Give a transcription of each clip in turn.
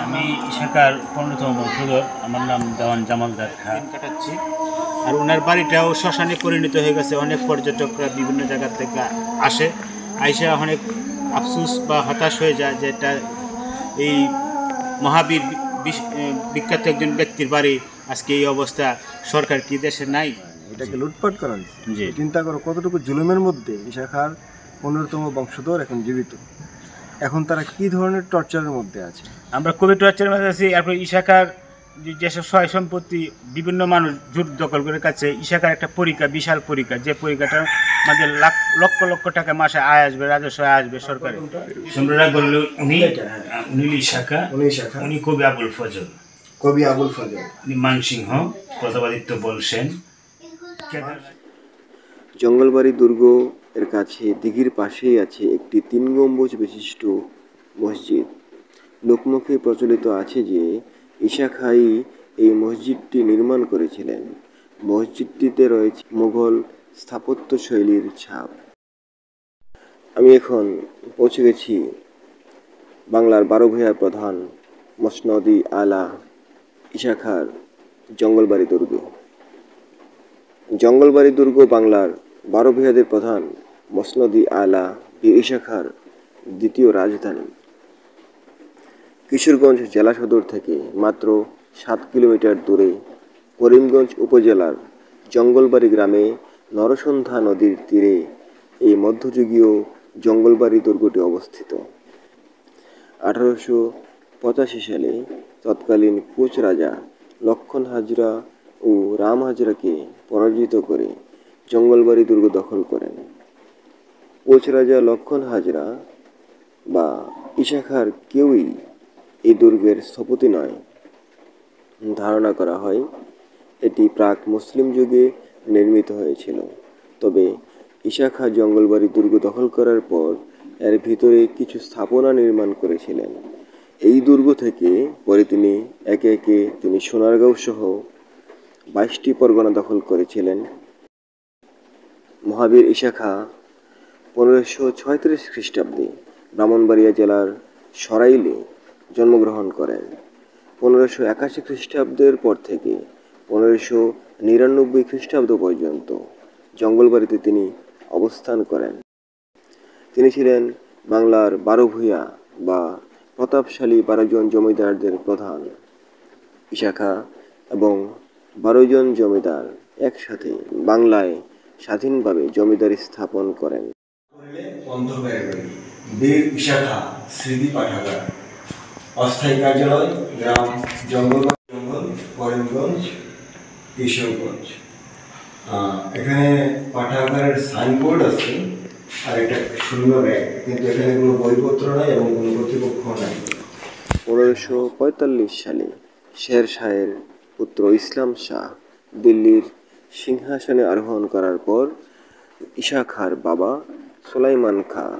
আমি ইশাকার 15তম বংশধর। আমার নাম দেওয়ান জামালদার খান কাটাচ্ছি। আর ওনার বাড়িটাও শ্মশানে পরিণত হয়ে গেছে। অনেক পর্যটকরা বিভিন্ন জায়গা থেকে আসে, আইসা অনেক আফসোস বা হতাশ হয়ে যায় যে এটা এই মহাবীর বিখ্যাত একজন ব্যক্তির বাড়ি আজকে এই অবস্থা। সরকার কি দেশে নাই? এটাকে লুটপাট করা হয়েছে। জি, চিন্তা করো কতটুকু জুলুমের মধ্যে ইশাখার 15তম বংশধর এখন জীবিত। এখন তারা কি ধরনের টর্চারের মধ্যে আছে? আমরা খুবই টর্চারের মধ্যে আছি। এরপর ইশাকার যেসব সয় সম্পত্তি বিভিন্ন মানুষ জোর দখল করে কাছে। ইশাকার একটা পরীক্ষা, বিশাল পরীক্ষা, যে পরীক্ষাটার মধ্যে লক্ষ লক্ষ টাকা মাসে আয় আসবে, রাজস্ব আয় আসবে সরকারের। সম্রাটরা বলল উনি ইশাকা, উনি কবি আবুল ফজল, উনি মানসিংহ, প্রতাপাদিত্য বলছেন। জঙ্গলবাড়ি দুর্গ এর কাছে দিঘির পাশেই আছে একটি 3 গম্বুজ বিশিষ্ট মসজিদ। লোকমুখে প্রচলিত আছে যে ইশাখাই এই মসজিদটি নির্মাণ করেছিলেন। মসজিদটিতে রয়েছে মুঘল স্থাপত্য শৈলীর ছাপ। আমি এখন পৌঁছে গেছি বাংলার 12 ভূঁইয়ার প্রধান মসনদ-ই আলা ইশাখার জঙ্গলবাড়ি দুর্গ। জঙ্গলবাড়ি দুর্গ বাংলার 12 ভূঁইয়াদের প্রধান মসনদ-ই আলা ইশাখার দ্বিতীয় রাজধানী। কিশোরগঞ্জ জেলা সদর থেকে মাত্র 7 কিলোমিটার দূরে করিমগঞ্জ উপজেলার জঙ্গলবাড়ি গ্রামে নরসন্ধ্যা নদীর তীরে এই মধ্যযুগীয় জঙ্গলবাড়ি দুর্গটি অবস্থিত। 1885 সালে তৎকালীন কোচ রাজা লক্ষণ হাজরা ও রাম হাজরাকে পরাজিত করে জঙ্গলবাড়ি দুর্গ দখল করেন। কোচ রাজা লক্ষণ হাজরা বা ইশাখার কেউই এই দুর্গের স্থপতি নয়। ধারণা করা হয় এটি প্রাক মুসলিম যুগে নির্মিত হয়েছিল। তবে ইশাখা জঙ্গলবাড়ি দুর্গ দখল করার পর এর ভিতরে কিছু স্থাপনা নির্মাণ করেছিলেন। এই দুর্গ থেকে পরে তিনি একে একে সোনারগাঁও সহ 22টি পরগনা দখল করেছিলেন। মহাবীর ইশাখা 1536 খ্রিস্টাব্দে ব্রাহ্মণবাড়িয়া জেলার সরাইলে জন্মগ্রহণ করেন। 1581 খ্রিস্টাব্দের পর থেকে 1599 খ্রিস্টাব্দ পর্যন্ত জঙ্গলবাড়িতে তিনি অবস্থান করেন। তিনি ছিলেন বাংলার 12 ভূঁইয়া বা প্রতাপশালী 12 জন জমিদারদের প্রধান। ইশাখা এবং 12 জন জমিদার একসাথে বাংলায় স্বাধীনভাবে জমিদারি স্থাপন করেন। বীর ইশাখা স্মৃতি পাঠাগার, অস্থায়ী কার্যালয়, গ্রাম জঙ্গলবাড়ি, জঙ্গল, করিমগঞ্জ, কিশোরগঞ্জ। এখানে পাঠাগারের সাইনবোর্ড আছে আর এটা শূন্য ব্যাগ, কিন্তু এখানে কোনো বইপত্র নাই এবং কোনো কর্তৃপক্ষ নাই। 1545 সালে শের শাহের পুত্র ইসলাম শাহ দিল্লির সিংহাসনে আরোহণ করার পর ইশাখার বাবা সুলাইমান খাঁ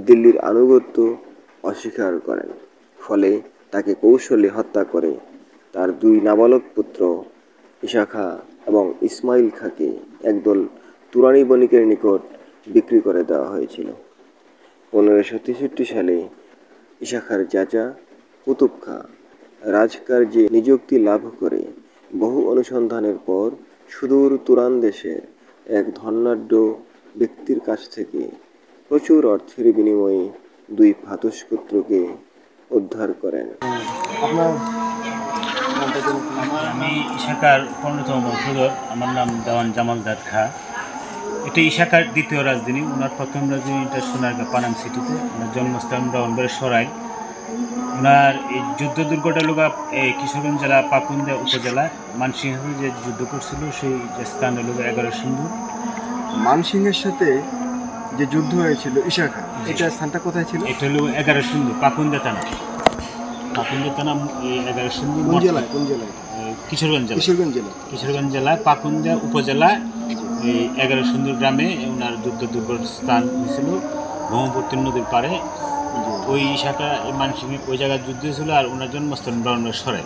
দিল্লির আনুগত্য অস্বীকার করেন। ফলে তাকে কৌশলে হত্যা করে তার 2 নাবালক পুত্র ইশাখা এবং ইসমাইল খাঁকে একদল তুরানি বণিকের নিকট বিক্রি করে দেওয়া হয়েছিল। 1563 সালে ইশাখার চাচা কুতুব খাঁ রাজকার্যে নিযুক্তি লাভ করে বহু অনুসন্ধানের পর সুদূর তুরান দেশের এক ধনাঢ্য ব্যক্তির কাছ থেকে প্রচুর অর্থের বিনিময়ে 2 ভ্রাতুষ্পুত্রকে উদ্ধার করেন। আমি ইশাকার 15তম বংশধর। আমার নাম দেওয়ান জামালদার খান। এটা ইশাকার দ্বিতীয় রাজধানী। ওনার প্রথম রাজধানীটা সোনারগাঁ পানাম সিটিতে। ওনার জন্মস্থান ব্রাহ্মণবাড়িয়া সরাই। ওনার এই যুদ্ধ দুর্গটা লোক এই কিশোরগঞ্জ জেলা পাকুন্দা উপজেলা মানসিংহ যে যুদ্ধ করছিল সেই স্থান লোক 11 সিন্ধু। মানসিংহের সাথে যে যুদ্ধ হয়েছিল ইশাখা, এটা স্থানটা কোথায় ছিল? এটা হলো 11 সিন্ধু, পাকুন্দা থানা। পাকুন্দা থানা এই 11 সিন্ধু কোন জেলায়? কিশোরগঞ্জ জেলা। কিশোরগঞ্জ জেলা পাকুন্দা উপজেলা এই 11 সিন্ধু গ্রামে ওনার যুদ্ধ দুর্গের স্থান হয়েছিল ব্রহ্মপুত্র নদীর পাড়ে। ওই শাখা মানসিংহ ওই জায়গায় যুদ্ধ হয়েছিল। আর ওনার জন্মস্থান ব্রাহ্মণবাড়িয়া সরাই।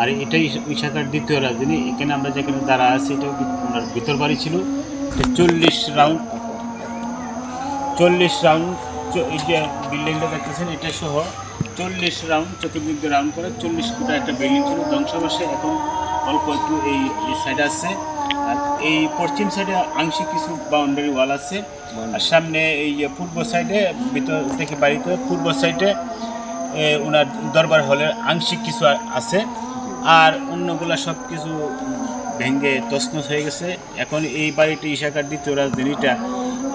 আর এটাই ওই শাখার দ্বিতীয় রাজধানী। এখানে আমরা যেখানে দাঁড়া আছি এটা ওনার ভিতর বাড়ি ছিল। 40 রাউন্ড এই যে বিল্ডিংটা দেখতেছেন এটা সহ 40 রাউন্ড চতুর্দিক দিয়ে রাউন্ড করে 40 ফুট একটা বিল্ডিং ছিল ধ্বংসাবশেষ। এখন অল্প একটু এই সাইডে আছে, আর এই পশ্চিম সাইডে আংশিক কিছু বাউন্ডারি ওয়াল আছে, আর সামনে এই যে পূর্ব সাইডে ভিতর থেকে বাড়িতে পূর্ব সাইডে ওনার দরবার হলের আংশিক কিছু আছে, আর অন্যগুলা সব কিছু ভেঙে তছনছ হয়ে গেছে। এখন এই বাড়িটি ইশাখার দ্বিতীয় রাজধানীটা,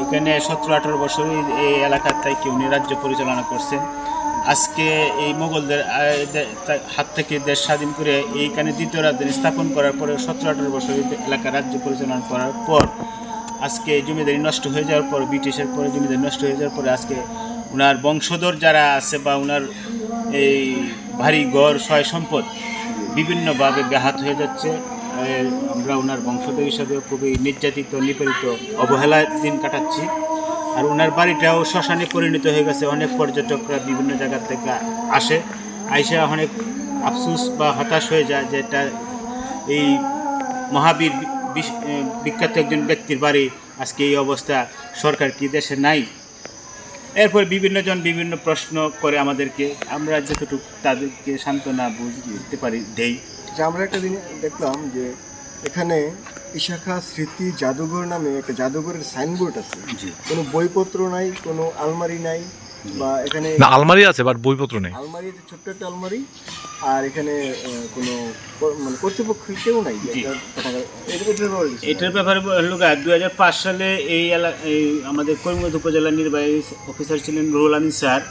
এখানে 17-18 বছর এই এলাকার থেকে উনি রাজ্য পরিচালনা করছেন। আজকে এই মোগলদের হাত থেকে দেশ স্বাধীন করে এইখানে দ্বিতীয় রাজধানী স্থাপন করার পরে 17-18 বছর এলাকা রাজ্য পরিচালনা করার পর আজকে জমিদারি নষ্ট হয়ে যাওয়ার পর, ব্রিটিশের পরে জমিদারি নষ্ট হয়ে যাওয়ার পরে আজকে ওনার বংশধর যারা আছে বা ওনার এই ভারী ঘর সয় সম্পদ বিভিন্নভাবে ব্যাহত হয়ে যাচ্ছে। আমরা ওনার বংশধর হিসাবে খুবই নির্যাতিত, নিপীড়িত, অবহেলায় দিন কাটাচ্ছি। আর ওনার বাড়িটাও শ্মশানে পরিণত হয়ে গেছে। অনেক পর্যটকরা বিভিন্ন জায়গা থেকে আসে, আইসা অনেক আফসোস বা হতাশ হয়ে যায় যে এটা এই মহাবীর বিখ্যাত একজন ব্যক্তির বাড়ি, আজকে এই অবস্থা, সরকার কি দেশে নাই? এরপর বিভিন্নজন বিভিন্ন প্রশ্ন করে আমাদেরকে, আমরা যতটুকু তাদেরকে সান্ত্বনা বুঝতে পারি দেই। আমরা একটা দিন দেখলাম যে এখানে ইশাখা স্মৃতি জাদুঘর নামে একটা জাদুঘরের সাইনবোর্ড আছে, কোনো বইপত্র নাই, কোনো আলমারি নাই, বা এখানে আলমারি আছে বাট বইপত্র নেই। আলমারি, ছোট্ট একটা আলমারি, আর এখানে কোনো মানে কর্তৃপক্ষ কেউ নাই। এটার ব্যাপারে হলো 2005 সালে এই আমাদের করিমগঞ্জ উপজেলা নির্বাহী অফিসার ছিলেন রুহুল আমিন স্যার।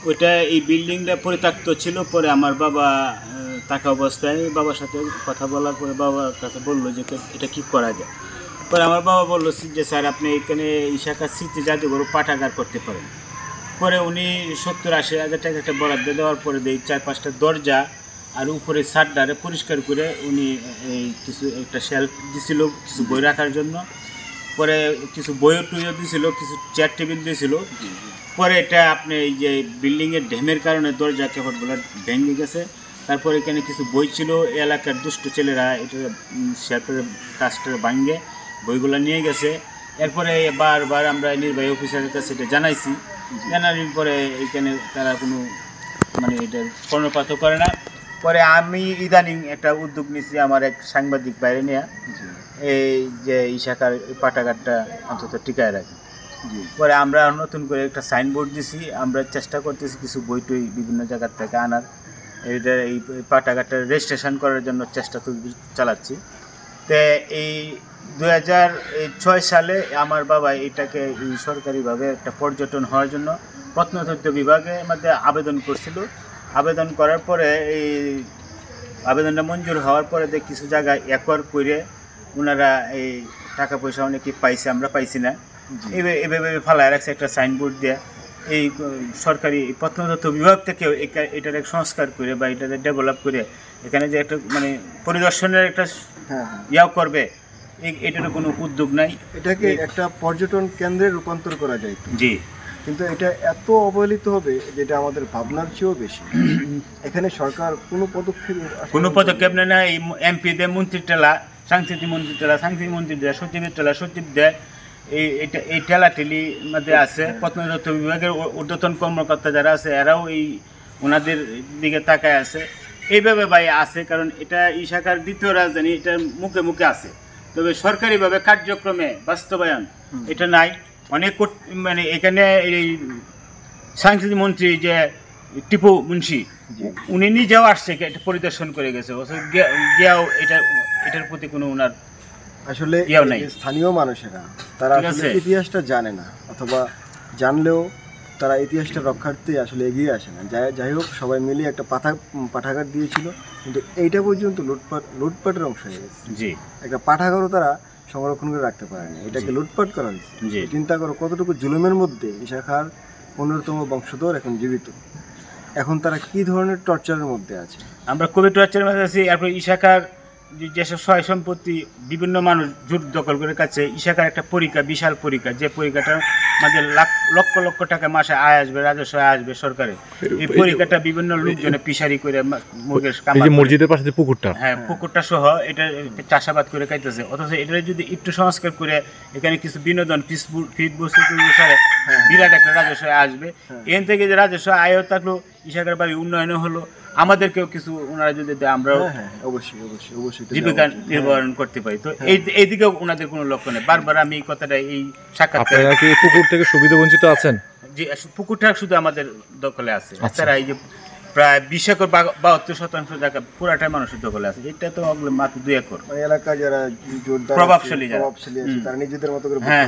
ওইটা এই বিল্ডিংটা পরিত্যক্ত ছিল। পরে আমার বাবা থাকা অবস্থায় বাবার সাথে কথা বলার পরে বাবার কাছে বললো যে এটা কী করা যায়। পরে আমার বাবা বললো যে স্যার আপনি এখানে ইশাখার স্মৃতি জাদুঘর পাঠাগার করতে পারেন। পরে উনি 70-80 হাজার টাকা একটা বরাদ্দ দেওয়ার পরে দেই 4-5টা দরজা আর উপরে ছাদটারে পরিষ্কার করে উনি এই কিছু একটা শেলফ দিছিল কিছু বই রাখার জন্য। পরে কিছু বইও টুইও দিছিল, কিছু চেয়ার টেবিল দিয়েছিল। পরে এটা আপনি এই যে বিল্ডিংয়ের ড্যামের কারণে দরজা কেবলগুলো ভেঙে গেছে। তারপর এখানে কিছু বই ছিল, এলাকার দুষ্ট ছেলেরা এটা শেলফের কাজটা ভাঙে বইগুলো নিয়ে গেছে। এরপরে বারবার আমরা নির্বাহী অফিসারের কাছে এটা জানাইছি, জানানোর পরে এখানে তারা কোনো মানে এটা কর্ণপাত করে না। পরে আমি ইদানিং একটা উদ্যোগ নিয়েছি আমার এক সাংবাদিক বাইরে নেওয়া, এই যে ইশাখার পাঠাগারটা অন্তত টিকায় রাখি। পরে আমরা নতুন করে একটা সাইনবোর্ড দিছি, আমরা চেষ্টা করতেছি কিছু বই টই বিভিন্ন জায়গার থেকে আনার, এইটা এই পাঠাগারটা রেজিস্ট্রেশন করার জন্য চেষ্টা চালাচ্ছি। তো এই 2006 সালে আমার বাবা এটাকে সরকারিভাবে একটা পর্যটন হওয়ার জন্য প্রত্নতত্ত্ব বিভাগের মধ্যে আবেদন করছিল। আবেদন করার পরে এই আবেদনটা মঞ্জুর হওয়ার পরে কিছু জায়গায় একর করে ওনারা এই টাকা পয়সা অনেকে পাইছে, আমরা পাইছি না। এভাবে ফালায় রাখছে একটা সাইনবোর্ড দিয়ে। এই সরকারি প্রত্নতত্ত্ব বিভাগ থেকেও এটার এক সংস্কার করে বা এটার ডেভেলপ করে এখানে যে একটা মানে পরিদর্শনের একটা ইয়াও করবে, এটার কোনো উদ্যোগ নাই। এটাকে একটা পর্যটন কেন্দ্রে রূপান্তর করা যায়। জি, কিন্তু এটা এত অবহেলিত হবে যেটা আমাদের ভাবনার চেয়েও বেশি। এখানে সরকার কোনো পদক্ষেপ নেয় না। এই এমপিদের মন্ত্রীর টেলা, সাংস্কৃতিক মন্ত্রীর টেলা, সাংস্কৃতিক মন্ত্রী দেয়, সচিবের টেলা সচিব দেয়। এই ঠেলাঠেলির মধ্যে আছে প্রত্নতত্ত্ব বিভাগের ঊর্ধ্বতন কর্মকর্তা যারা আছে, এরাও এই ওনাদের দিকে তাকায় আছে। এইভাবে ভাই আছে, কারণ এটা ইশাখার দ্বিতীয় রাজধানী, এটার মুখে মুখে আছে, তবে সরকারিভাবে কার্যক্রমে বাস্তবায়ন এটা নাই। অনেক মানে এখানে এই সাংস্কৃতিক মন্ত্রী যে টিপু মুন্সি, উনি নিজেও আসছে, এটা পরিদর্শন করে গেছে, গিয়াও এটার প্রতি কোনো ওনার আসলে স্থানীয় মানুষেরা তারা আসলে ইতিহাসটা জানে না, অথবা জানলেও তারা ইতিহাসটা রক্ষার্থে আসলে এগিয়ে আসে না। যাই হোক, সবাই মিলে একটা পাঠাগার দিয়েছিল, কিন্তু এইটা পর্যন্ত লুটপাটের অংশ হয়ে গেছে। জি, একটা পাঠাগারও তারা সংরক্ষণ করে রাখতে পারেনি, এটাকে লুটপাট করা হয়েছে। চিন্তা করো কতটুকু জুলুমের মধ্যে ইশাখার 15তম বংশধর এখন জীবিত। এখন তারা কি ধরনের টর্চারের মধ্যে আছে? আমরা খুবই টর্চারের মধ্যে আছি। এরপর ইশাখার যেসব সয় সম্পত্তি বিভিন্ন মানুষ জোর দখল করে কাছে ইশাখার একটা পরীক্ষা, বিশাল পরীক্ষা, যে পরীক্ষাটা আমাদের লক্ষ লক্ষ টাকা মাসে আয় আসবে, রাজস্ব আয় আসবে সরকারে। এই পরীক্ষাটা বিভিন্ন লোকজনে পিসারি করে মুরগের মসজিদের পাশে যে পুকুরটা, হ্যাঁ পুকুরটা সহ এটা চাষাবাদ করে খাইতেছে। অথচ এটা যদি একটু সংস্কার করে এখানে কিছু বিনোদন ফিট বস্তু তৈরি করে বিরাট একটা রাজস্ব আয় আসবে। এখান থেকে যে রাজস্ব আয়ও থাকলো, ইশাখার বাড়ির উন্নয়নও হলো, আমাদেরকেও কিছু ওনারা যদি দেয় আমরাও অবশ্যই জীবিকা নির্বাহন করতে পারি। তো এইদিকেও ওনাদের কোনো লক্ষ্য নেই। বারবার আমি এই কথাটা এই সাক্ষাৎকারে, আপনারা কি পুকুর থেকে সুবিধা বঞ্চিত আছেন? যে পুকুরটা শুধু আমাদের দখলে আছে, তারা এই যে প্রায় 20 একর 72% জায়গা পুরাটাই মানুষের দখলে আছে। এটা তো মাত্র 2 একর। এলাকা যারা প্রভাবশালী আছে তারা নিজেদের মতো করে হ্যাঁ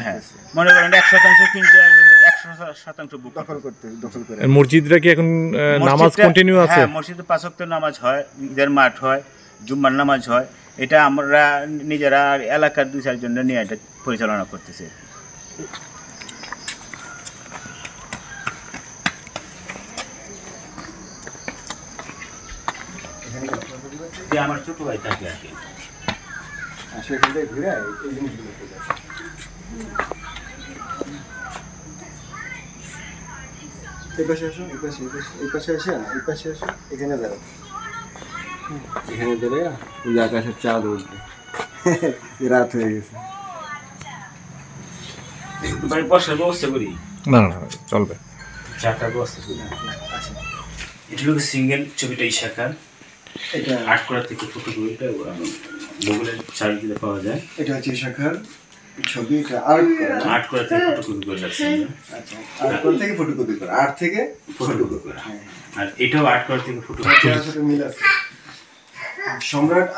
মনে করেন 1% কিনতে 100% বুক দখল করে। মসজিদরা কি এখন নামাজ কন্টিনিউ আছে? হ্যাঁ, মসজিদে 5 ওয়াক্ত নামাজ হয়, ঈদের মাঠ হয়, জুম্মার নামাজ হয়। এটা আমরা নিজেরা এলাকার 2-4 জন নিয়ে এটা পরিচালনা করতেছি। আমার ছোট ভাই থাকে আর কি। সেখান থেকে ঘুরে এই জিনিসগুলো এই পাশে আসো, এই পাশে আসে না, এই পাশে আসো, এখানে দাঁড়াও, এখানে দাঁড়ায় ওই আকাশের চাঁদ উঠবে। রাত হয়ে গেছে। বাড়ি বসার ব্যবস্থা করি না চলবে, চারটা ব্যবস্থা করি। এটা হলো সিঙ্গেল ছবিটা ইশাখার, এটা 8 করা থেকে ফটো এটা গুগলের সার্চ দিলে পাওয়া যায়। এটা হচ্ছে ইশাখার ছবি, এটা আর্ট করা 8 করা থেকে ফটোকপি করে রাখছি। আচ্ছা, আর্ট করা থেকে ফটোকপি করা, আর্ট থেকে ফটোকপি করা, আর এটাও 8 করা থেকে ফটোকপি। মিল আছে। সম্রাট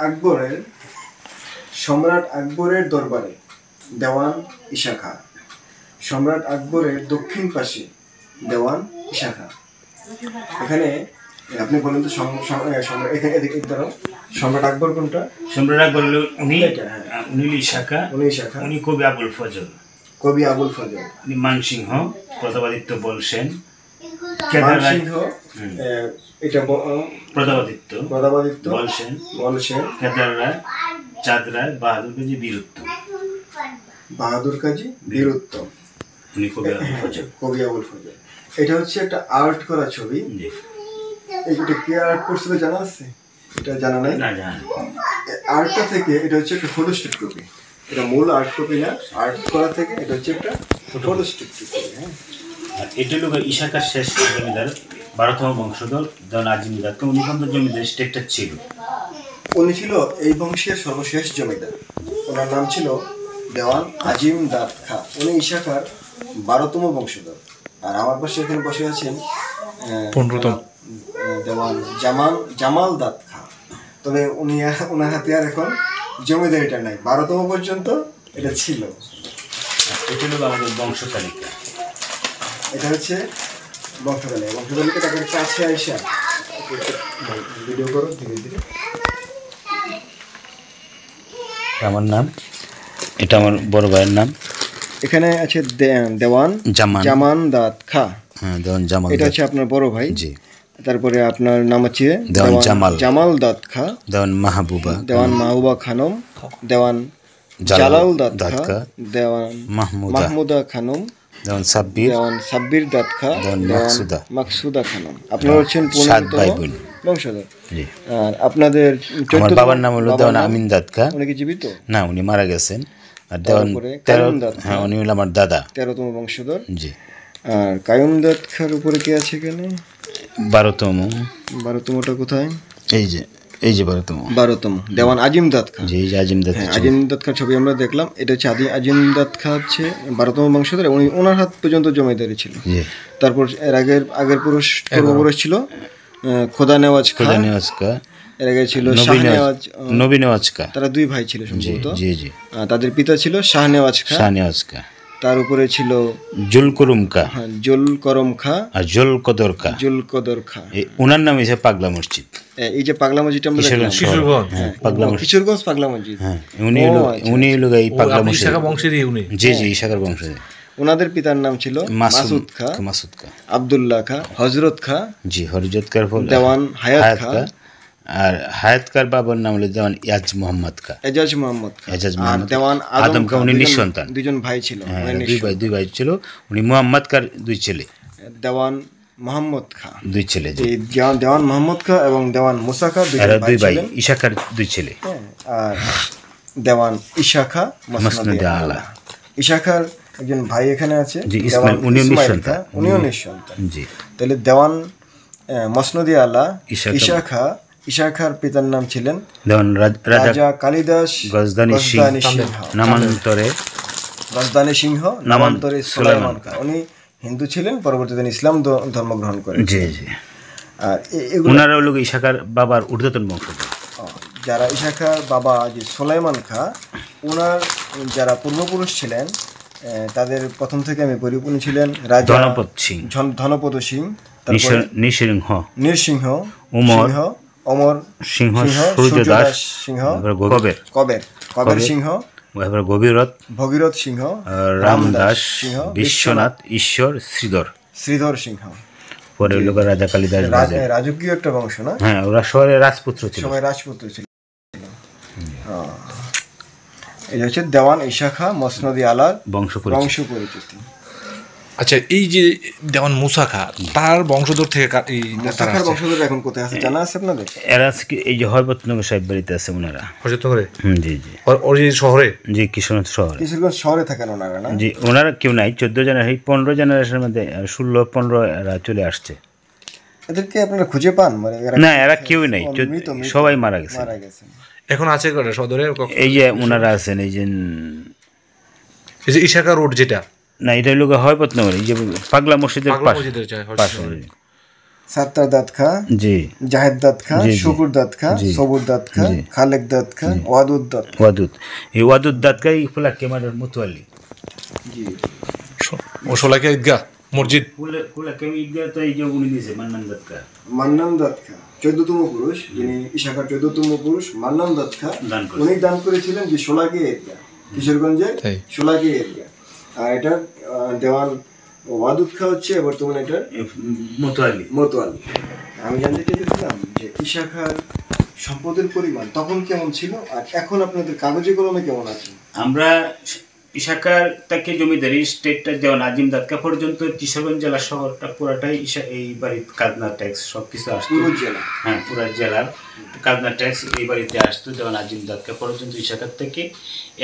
আকবরের দরবারে দেওয়ান ইশাখা, সম্রাট আকবরের দক্ষিণ পাশে দেওয়ান ইশাখা। এখানে আপনি বলেন তো এখানে এদিকে দাঁড়াও, সম্রাট আকবর কোনটা? সম্রাট আকবর হলো উনি ইশাখা, উনি কবি আবুল ফজল, উনি মানসিংহ, প্রতাপাদিত্য বলসেন, মানসিংহ, এটা প্রতাপাদিত্য বলসেন, কেদার রায়, চাঁদ রায়, বাহাদুর কাজী বীরুত্তম, উনি কবি আবুল ফজল। এটা হচ্ছে একটা আর্ট করা ছবি। এটা কে আর্ট করছিল জানা আছে? এটা জানা নাই? আর্টটা থেকে এটা হচ্ছে একটা ফটোস্টেট কপি। এটা মূল আর্ট কপি না, আর্ট করা থেকে এটা হচ্ছে একটা ফটোস্টেট কপি। হ্যাঁ, আর এটা হলো ইশাখার শেষ জমিদার, 12তম বংশধর দেওয়ান আজিম দাদ খা। উনি কিন্তু জমিদার স্টেটটা ছিল, উনি ছিল এই বংশের সর্বশেষ জমিদার। ওনার নাম ছিল দেওয়ান আজিম দাদ খা। উনি ইশাখার 12তম বংশধর। আর আমার পাশে এখানে বসে আছেন 15তম দেওয়ান জামাল দাদ খা। তবে ওনার হাতে আর এখন জমিদারিটা নাই, 12তম পর্যন্ত এটা ছিল। এটা হলো আমাদের বংশ তালিকা। এটা হচ্ছে বংশতালিকা। তাকে কাছে আইসা ভিডিও করো ধীরে ধীরে। আমার নাম, এটা আমার বড় ভাইয়ের নাম। এখানে আছে দেওয়ান জামান দাদ খা। হ্যাঁ, দেওয়ান জামাল, এটা হচ্ছে আপনার বড় ভাই। জি। তারপরে আপনার নাম হচ্ছে দেওয়ান জামাল দাদ খা, দেওয়ান মাহবুবা খানম, দেওয়ান জালাল দাদ খা, দেওয়ান মাহমুদা খানম, দেওয়ান সাব্বির দাদ খা, দেওয়ান মাকসুদা খানম। আপনারা হচ্ছেন 15তম বংশধর। আর আপনাদের আমার বাবার নাম হলো দেওয়ান আমিন দাদ খা। উনি কি জীবিত? না, উনি মারা গেছেন। আর দেওয়ান 13, হ্যাঁ, উনি হলো আমার দাদা, 13তম বংশধর। জি। আর কায়ুম দাদ খার উপরে কে আছে এখানে? 12তমটা কোথায়? এই যে 12তম দেওয়ান আজিম দাদ খা। জি, এই যে আজিম দাদ খা। আজিম দাদ খার ছবি আমরা দেখলাম। এটা হচ্ছে আজিম দাদ খা হচ্ছে 12তম বংশধর। উনি ওনার হাত পর্যন্ত জমিদারি ছিল। তারপর এর আগের পূর্বপুরুষ ছিল খোদা নেওয়াজ খা। এর আগে ছিল নবী নেওয়াজ খা। তারা 2 ভাই ছিল সম্ভবত। জি জি। তাদের পিতা ছিল শাহ নেওয়াজ খা। তার উপরে ছিল জুলকরম খা আর জুলকদর খা। ওনার নাম হচ্ছে পাগলা মসজিদ। এই যে পাগলা মসজিদ আমরা দেখলাম, কিশোরগঞ্জ পাগলা মসজিদ। হ্যাঁ, উনি হলো এই পাগলা মসজিদ, ইশাখা বংশেরই উনি। জি জি, ইশাখার বংশের। ওনাদের পিতার নাম ছিল মাসুদ খা, আব্দুল্লাহ খা, হযরত খা। জি, হযরত খা, দেওয়ান হায়াত খা, আর হায়াত খার বাবার নাম হলো দেওয়ান ইয়াজ মোহাম্মদ খা। এজাজ মোহাম্মদ খা। এজাজ আর মোহাম্মদ দেওয়ান আদম খা উনি দুজন- নিঃসন্তান। দুজন ভাই ছিল, হ্যাঁ, উনি দুই ভাই ছিল। উনি মোহাম্মদ খার দুই ছেলে। দেওয়ান মোহাম্মদ খা, দুই ছেলে জি। এই দেওয়ান মোহাম্মদ খা এবং দেওয়ান মুসা খা দুজন এরা ভাই দুই ভাই, ছিলেন। ঈশা খার দুই ছেলে। হ্যাঁ, আর দেওয়ান ঈশা খা মসনদে মসনদে আলা। আলা। ঈশা খার একজন ভাই এখানে আছে, জি, দেওয়ান ইসমাইল, উনিও ইসমাইল নিঃসন্তান। খা, উনিও নিঃসন্তান। জি। তাহলে দেওয়ান মসনদে আলা ঈশা খা। ঈশা খা, ঈশা খার পিতার নাম ছিলেন দেওয়ান রাজা রাজা কালিদাস গজদানি সিংহ, নামান্তরে গজদানি সিংহ, নামান্তরে সুলাইমান খা। উনি হিন্দু ছিলেন, পরবর্তীতে তিনি ইসলাম ধর্ম গ্রহণ করেন। জি জি। আর এগুলো ওনারা হলো ঈশা খার বাবার ঊর্ধ্বতন বংশধর। যারা ঈশা খার বাবা যে সুলাইমান খা, ওনার যারা পূর্বপুরুষ ছিলেন তাদের প্রথম থেকে আমি পরিপূর্ণ ছিলেন রাজা ধনপদ সিং, ধনপদ সিং, তারপর নিসিংহ, নৃসিংহ, উমর, সিংহ, অমর সিংহ, সূর্যদাস সূর্যদাস সিংহ, কবের, কবের সিংহ, গভীরথ, ভগীরথ সিংহ, রামদাস, সিংহ, বিশ্বনাথ, ঈশ্বর, শ্রীধর সিংহ। পরে হলো রাজা কালিদাস। রাজকীয় একটা বংশ না? হ্যাঁ, ওরা শহরে রাজপুত্র ছিল। সবাই রাজপুত্র ছিল। এই হচ্ছে দেওয়ান ঈশা খা মসনদে আলার বংশ পরিচিতি। আচ্ছা, এই যে দেওয়ান মুসা খা, তার বংশধর থেকে এই মুসা খার বংশধর এখন কোথায় আছে জানা আছে আপনাদের? এরা আজকে এই যে হরপতনগর সাহেব বাড়িতে আছে ওনারা। করে জি জি। ওর এই শহরে, জি, কিশোরগঞ্জ শহরে। কিশোরগঞ্জ শহরে থাকেন ওনারা না? জি, ওনারা কেউ নাই। 14 জেনারেশন, 15 জেনারেশনের মধ্যে 16-15 এরা চলে আসছে। এদেরকে আপনারা খুঁজে পান? মানে না, এরা কেউ নাই, মৃত, সবাই মারা গেছে। মারা গেছেন। এখন আছে কটা সদরে? এই যে ওনারা আছেন, এই যে এই যে ইশাকা রোড যেটা, না, এটা হলো হরপতনগর, এই যে পাগলা মসজিদের পাশে। সাত্তার দাদ খা, জি, জাহেদ দাদ খা, জি, জি, শুকুর দাদ খা, জি, সবুর দাদ খা, জি, খালেক দাদ খা, ওয়াদুদ দাদ খা। ওয়াদুদ। এই ওয়াদুদ দাদকাই ফুলা কেমারের মুতুয়ালি। জি। ও সোলাকে ঈদগাহ মসজিদ। ফুলা কেম ঈদগাহ তো এই যে উনি দিয়েছে মান্নান দাদকা। মান্নান দাদ খা 14তম পুরুষ, যিনি ঈশাখার 14তম পুরুষ মান্নান দাদ খা, দান করেছেন। উনি দান করেছিলেন যে সোলাকে ঈদগাহ, কিশোরগঞ্জের তাই। সোলাকে ঈদগাহ। আর এটা দেওয়ান ওয়াদুদ খা হচ্ছে বর্তমানে এটার মুতুয়ালি। মতোয়ালি। আমি জানতে চেয়েছিলাম যে ঈশাখার সম্পদের পরিমাণ তখন কেমন ছিল আর এখন আপনাদের কাগজে কলমে কেমন আছে? আমরা ঈশাখার তাকে জমিদারি স্টেটটা দেওয়া আজিম দাদকা পর্যন্ত কিশোরগঞ্জ জেলা শহরটা পুরাটাই এই বাড়ির খাজনা ট্যাক্স সব কিছু আসতো। পুরো জেলা? হ্যাঁ, পুরা জেলার খাজনা ট্যাক্স এই বাড়িতে আসতো দেওয়ান আজিম দাদকা পর্যন্ত ঈশাখার থেকে।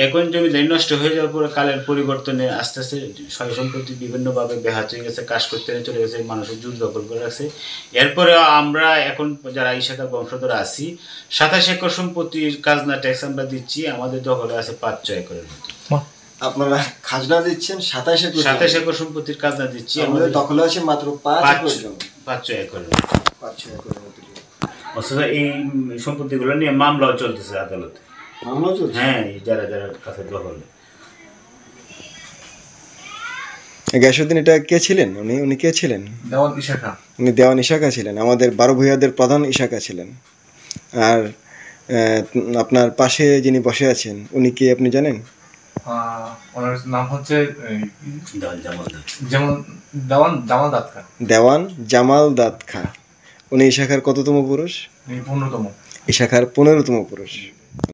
এখন জমিদারি নষ্ট হয়ে যাওয়ার পরে কালের পরিবর্তনে আস্তে আস্তে সয় সম্পত্তি বিভিন্নভাবে ব্যাহত হয়ে গেছে, কাজ করতে চলে গেছে, মানুষের জোর দখল করে রাখছে। এরপরে আমরা এখন যারা ঈশাখার বংশধর আছি 27 একর সম্পত্তির খাজনা ট্যাক্স আমরা দিচ্ছি, আমাদের দখলে আছে 5-6 একরের মতো। আপনারা খাজনা দিচ্ছেন 27 একর সম্পত্তির খাজনা দিচ্ছি, আমাদের দখলে আছে মাত্র 5 একর জমি। 5-6 একরের 5-6 একরের মতো জমি। অথচ এই সম্পত্তিগুলো নিয়ে মামলাও চলতেছে আদালতে। মামলা চলছে? হ্যাঁ, যারা যারা কাছে দখলে। গ্যাসুদ্দিন এটা কে ছিলেন? উনি কে ছিলেন? দেওয়ান ইশাকা। উনি দেওয়ান ঈশাকা ছিলেন, আমাদের 12 ভূঁইয়াদের প্রধান ঈশাকা ছিলেন। আর আপনার পাশে যিনি বসে আছেন উনি কে আপনি জানেন? ওনার নাম হচ্ছে দেওয়ান জামাল দাদ খা। উনি ঈশাখার কততম পুরুষ? 15তম। ঈশাখার 15তম পুরুষ।